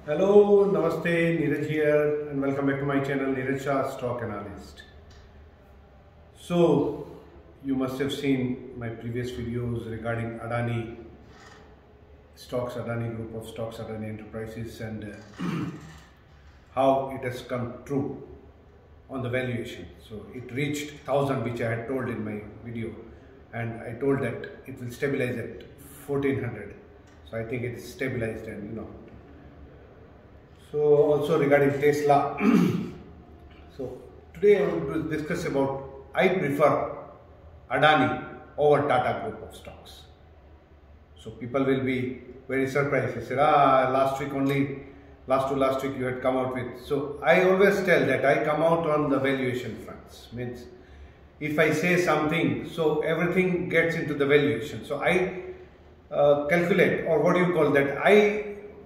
Hello, Namaste, Neeraj here and welcome back to my channel Neeraj Shah Stock Analyst. So, you must have seen my previous videos regarding Adani stocks, Adani group of stocks, Adani Enterprises, and how it has come true on the valuation. So, it reached 1000, which I had told in my video, and I told that it will stabilize at 1400. So, I think it is stabilized, and So also regarding Tesla, so today I want to discuss about I prefer Adani over Tata group of stocks. So people will be very surprised. They said, last week you had come out with. So I always tell that I come out on the valuation fronts. Means if I say something, so everything gets into the valuation. So I calculate, or what do you call that?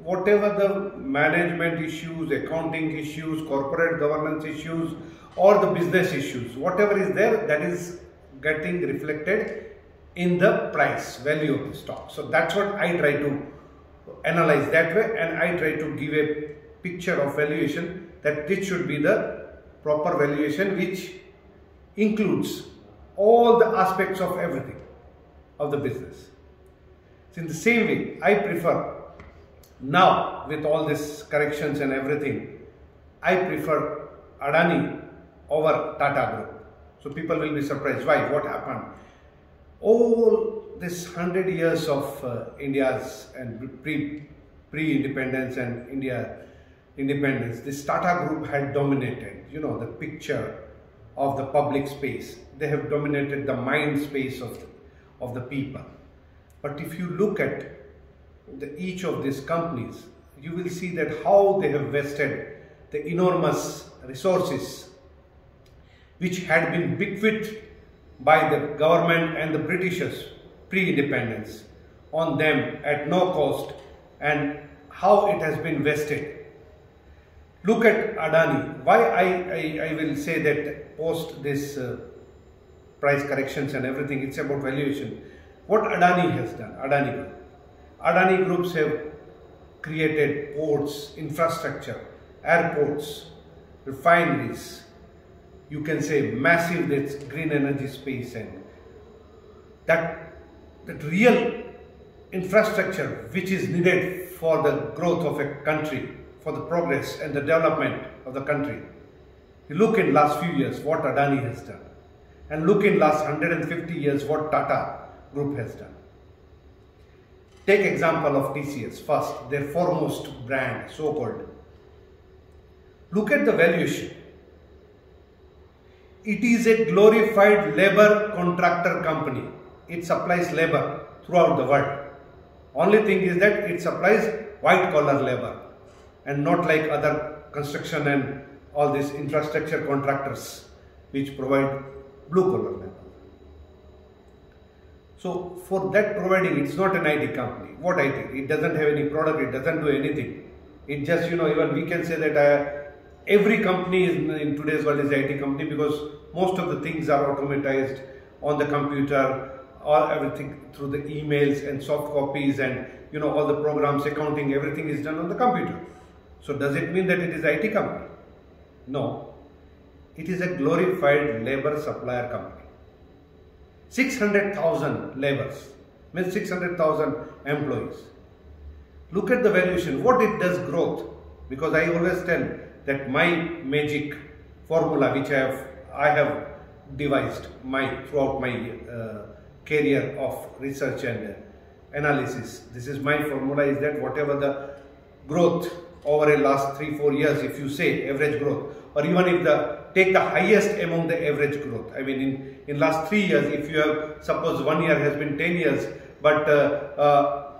Whatever the management issues, accounting issues, corporate governance issues, or the business issues, whatever is there, that is getting reflected in the price value of the stock. So that's what I try to analyze that way, and I try to give a picture of valuation, that this should be the proper valuation which includes all the aspects of everything of the business. So in the same way, I prefer, now with all these corrections and everything, I prefer Adani over Tata Group. So people will be surprised. Why? What happened? All this 100 years of India's and pre-independence and India independence, this Tata Group had dominated, the picture of the public space. They have dominated the mind space of the people. But if you look at each of these companies, you will see that how they have vested the enormous resources which had been bequeathed by the government and the Britishers pre-independence on them at no cost, and how it has been vested. Look at Adani. Why I will say that post this price corrections and everything, it's about valuation. What Adani has done, Adani groups have created ports, infrastructure, airports, refineries, you can say massive green energy space, and that real infrastructure which is needed for the growth of a country, for the progress and the development of the country. You look in last few years what Adani has done, and look in last 150 years what Tata Group has done. Take example of TCS first, their foremost brand, so-called. Look at the valuation. It is a glorified labor contractor company. It supplies labor throughout the world. Only thing is that it supplies white collar labor, and not like other construction and all these infrastructure contractors which provide blue collar labor. So for that providing, it's not an IT company. What IT? It doesn't have any product, it doesn't do anything. It just, even we can say that every company in today's world is an IT company, because most of the things are automatized on the computer, or everything through the emails and soft copies, and all the programs, accounting, everything is done on the computer. So does it mean that it is IT company? No. It is a glorified labor supplier company. 600,000 laborers, means 600,000 employees. Look at the valuation, what it does growth, because I always tell that my magic formula which I have devised throughout my career of research and analysis. This is my formula, is that whatever the growth over a last 3-4 years, if you say average growth, or even if take the highest among the average growth. I mean in last 3 years, if you have, suppose 1 year has been 10 years, but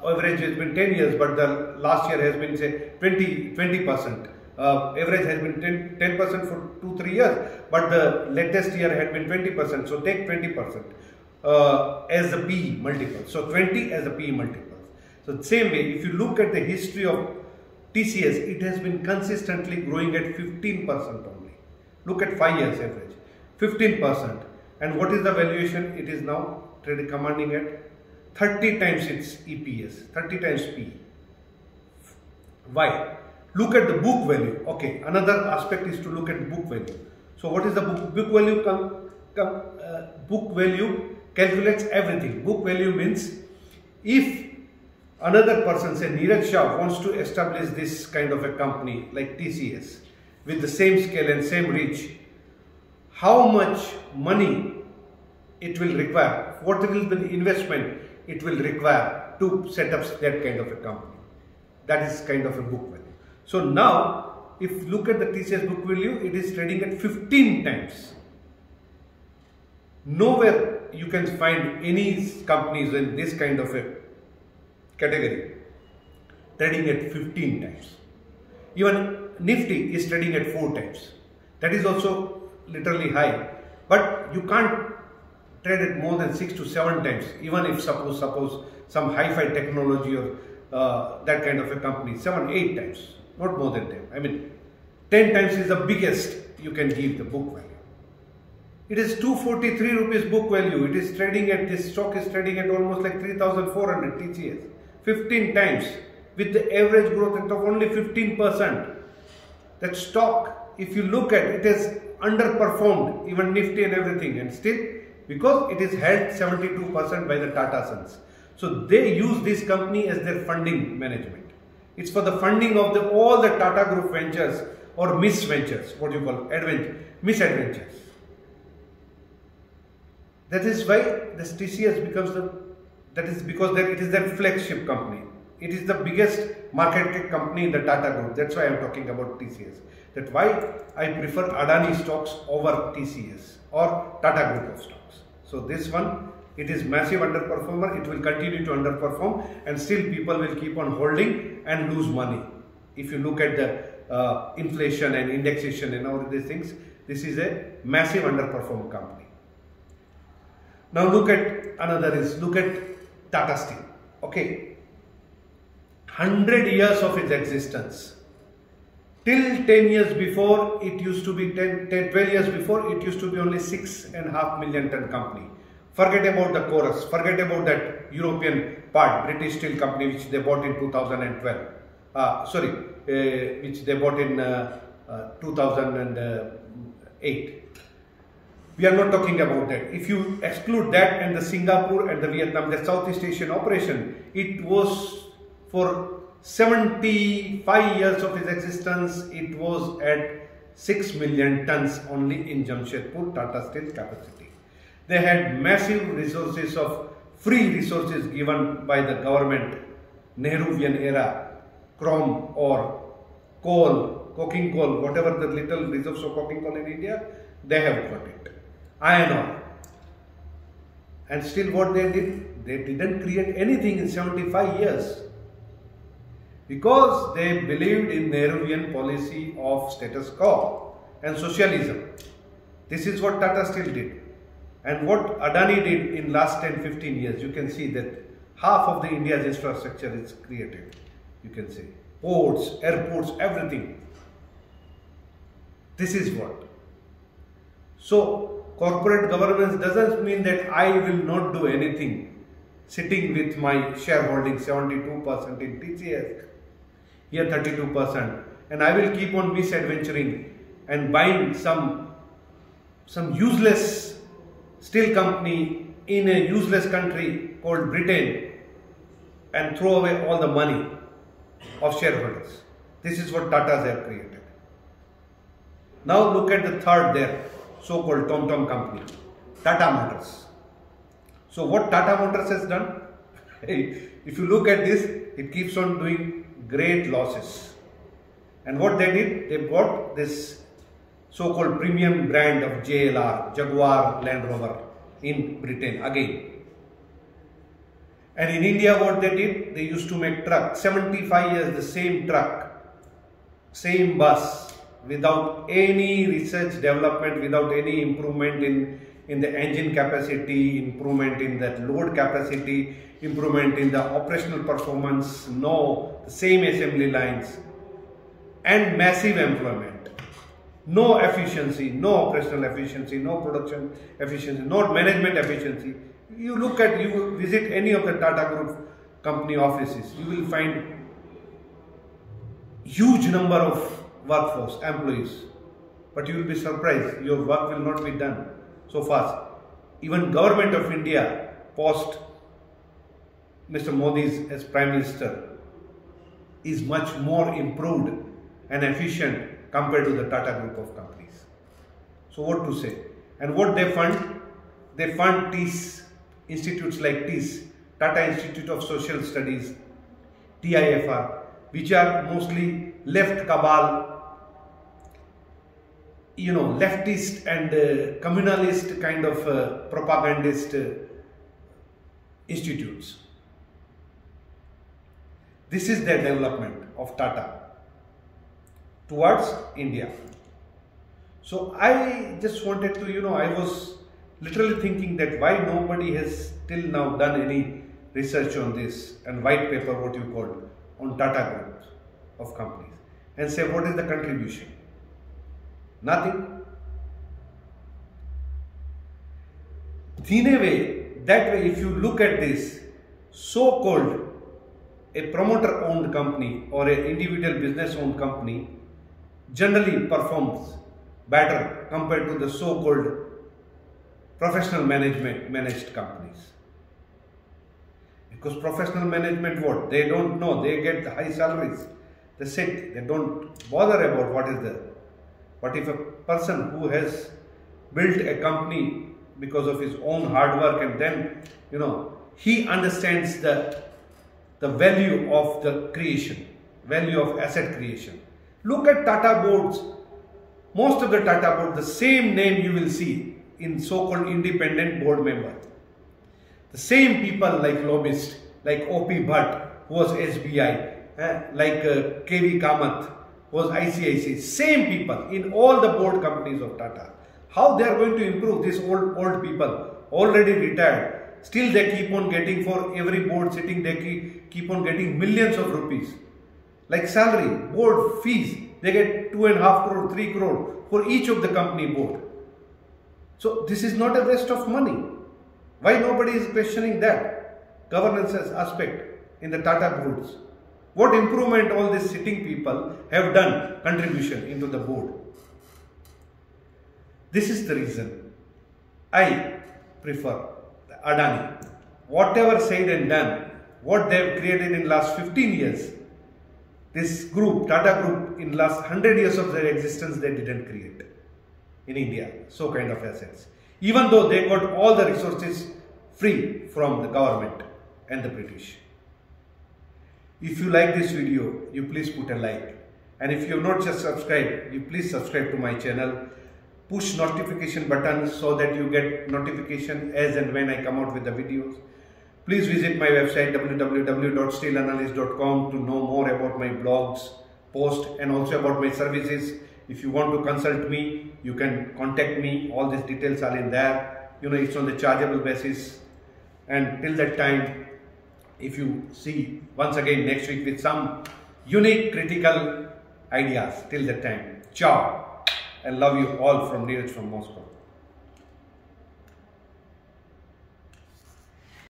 average has been 10 years, but the last year has been say 20%. Average has been 10% for 2-3 years, but the latest year had been 20%. So take 20% as the PE multiple. So 20 as the PE multiple. So the same way, if you look at the history of TCS, it has been consistently growing at 15% only. Look at 5 years average, 15%. And what is the valuation? It is now commanding at 30 times its EPS, 30 times PE. Why? look at the book value. Okay, another aspect is to look at book value. So what is the book value? Book value calculates everything. Book value means if another person, say Neeraj Shah, wants to establish this kind of a company like TCS with the same scale and same reach, how much money it will require, what will be the investment it will require to set up that kind of a company. That is kind of a book value. So now, if you look at the TCS book value, it is trading at 15 times. Nowhere you can find any companies in this kind of a category trading at 15 times. Even Nifty is trading at 4 times. That is also literally high. But you can't trade at more than 6 to 7 times, even if suppose some hi-fi technology or that kind of a company, 7, 8 times, not more than 10. I mean, 10 times is the biggest you can give the book value. It is 243 rupees book value. It is trading at, this stock is trading at almost like 3,400 TCS. 15 times with the average growth rate of only 15%. That stock, if you look at it, has underperformed even Nifty and everything, and still because it is held 72% by the Tata Sons. So they use this company as their funding management. It's for the funding of all the Tata Group ventures or misventures, what you call misadventures. That is why this TCS becomes that is because it is their flagship company. It is the biggest market company in the Tata Group. That's why I am talking about TCS. That's why I prefer Adani stocks over TCS or Tata Group of stocks. So this one, it is massive underperformer. It will continue to underperform, and still people will keep on holding and lose money. If you look at the inflation and indexation and all these things, this is a massive underperform company. Now look at look at Tata Steel. Okay, 100 years of its existence. Till 10 years before, it used to be 12 years before, it used to be only 6.5 million ton company. Forget about the chorus, forget about that European part, British Steel Company, which they bought in 2012. Which they bought in 2008. We are not talking about that. If you exclude that and the Singapore and the Vietnam, the Southeast Asian operation, it was for 75 years of its existence, it was at 6 million tons only in Jamshedpur Tata Steel capacity. They had massive resources of free resources given by the government, Nehruvian era, chrome or coal, coking coal, whatever the little reserves of coking coal in India, they have got it. Iron ore. And still what they did? They didn't create anything in 75 years. Because they believed in Nehruvian policy of status quo and socialism. This is what Tata Steel did. And what Adani did in last 10-15 years, you can see that half of the India's infrastructure is created. You can see ports, airports, everything. This is what. So corporate governance doesn't mean that I will not do anything. Sitting with my shareholding 72% in TCS, here 32%, and I will keep on misadventuring and buying some useless steel company in a useless country called Britain and throw away all the money of shareholders. This is what Tatas have created. Now look at the third there, so-called Tom company, Tata Motors. So what Tata Motors has done, if you look at this, it keeps on doing great losses. And what they did, they bought this so-called premium brand of JLR, Jaguar Land Rover in Britain again. And in India what they did, they used to make truck, 75 years the same truck, same bus, without any research development, without any improvement in the engine capacity, improvement in that load capacity, improvement in the operational performance, no, the same assembly lines, and massive employment. No efficiency, no operational efficiency, no production efficiency, no management efficiency. You visit any of the Tata Group company offices, you will find huge number of workforce, employees. But you will be surprised, your work will not be done so fast. Even Government of India, post Mr. Modi's as Prime Minister, is much more improved and efficient compared to the Tata Group of companies. So what to say? And what they fund? They fund TIS, institutes like TIS, Tata Institute of Social Studies, TIFR, which are mostly left cabal, leftist and communalist kind of propagandist institutes. This is the development of Tata towards India. So I just wanted to, I was literally thinking that why nobody has till now done any research on this and white paper, what you call, on Tata Group of companies, and say what is the contribution? Nothing. In a way, that way, if you look at this, so-called a promoter-owned company or an individual business-owned company generally performs better compared to the so-called professional managed companies. Because professional management, what? They don't know, they get high salaries, they sit, they don't bother about what is there. But if a person who has built a company because of his own hard work and then, he understands the value of the creation, value of asset creation. Look at Tata boards. Most of the Tata board, the same name you will see in so-called independent board member. The same people like lobbyists, like O.P. Bhatt, who was SBI, like K.V. Kamath, who was ICICI. Same people in all the board companies of Tata. How they are going to improve? These old people, already retired, still they keep on getting, for every board sitting, they keep on getting millions of rupees. Like salary, board fees, they get 2.5 crore, 3 crore for each of the company board. So this is not a waste of money. Why nobody is questioning that governance aspect in the Tata groups? What improvement all these sitting people have done contribution into the board? This is the reason I prefer Adani. Whatever said and done, what they have created in last 15 years, this group, Tata Group, in last 100 years of their existence, they didn't create in India, so kind of assets. Even though they got all the resources free from the government and the British. If you like this video, you please put a like. And if you have not just subscribed, you please subscribe to my channel. Push notification button so that you get notification as and when I come out with the videos. Please visit my website www.steelanalyst.com to know more about my blogs, posts, and also about my services. If you want to consult me, you can contact me. All these details are in there. It's on the chargeable basis. And till that time, if you see once again next week with some unique critical ideas, till that time, ciao. I love you all from Neeraj from Moscow.